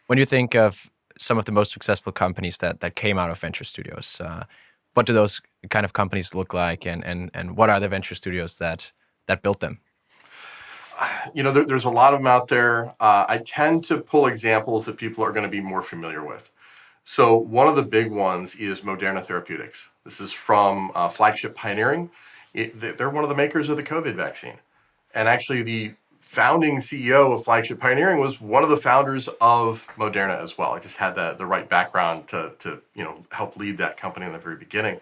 When you think of some of the most successful companies that came out of venture studios, what do those kind of companies look like, and what are the venture studios that built them? There's a lot of them out there. I tend to pull examples that people are going to be more familiar with. So one of the big ones is Moderna Therapeutics. This is from Flagship Pioneering. They're one of the makers of the COVID vaccine. And actually, the founding CEO of Flagship Pioneering was one of the founders of Moderna as well. I just had the right background to help lead that company in the very beginning.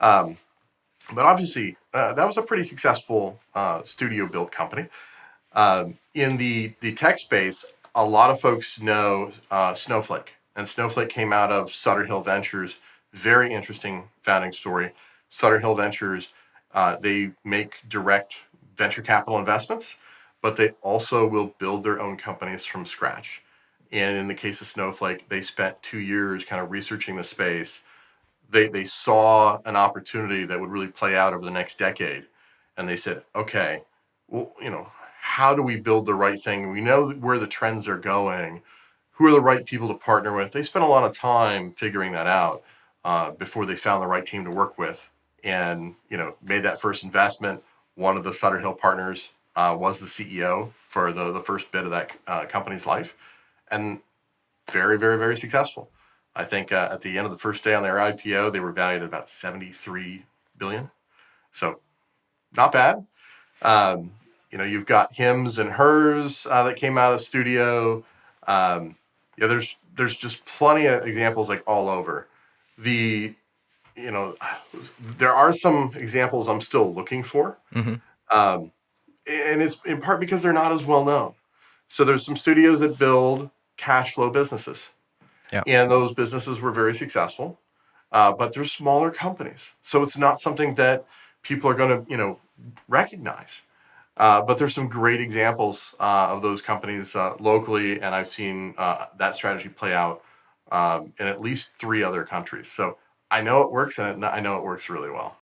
Um, but obviously, that was a pretty successful studio built company. In the tech space, a lot of folks know Snowflake, and Snowflake came out of Sutter Hill Ventures. Very interesting founding story. Sutter Hill Ventures, they make direct venture capital investments, but they also will build their own companies from scratch. And in the case of Snowflake, they spent 2 years kind of researching the space. They saw an opportunity that would really play out over the next decade, and they said, okay, well, how do we build the right thing? We know where the trends are going. Who are the right people to partner with? They spent a lot of time figuring that out before they found the right team to work with, and made that first investment. One of the Sutter Hill partners was the CEO for the first bit of that company's life, and very, very, very successful. I think at the end of the first day on their IPO, they were valued at about 73 billion. So not bad. Um, you've got Hims and Hers that came out of studio. There's just plenty of examples like all over. The you know there are some examples I'm still looking for, Hmm. um, and it's in part because they're not as well known. So there's some studios that build cash flow businesses, Yeah. and those businesses were very successful. But they're smaller companies, so it's not something that people are going to recognize. But there's some great examples of those companies locally, and I've seen that strategy play out in at least three other countries. So I know it works, and I know it works really well.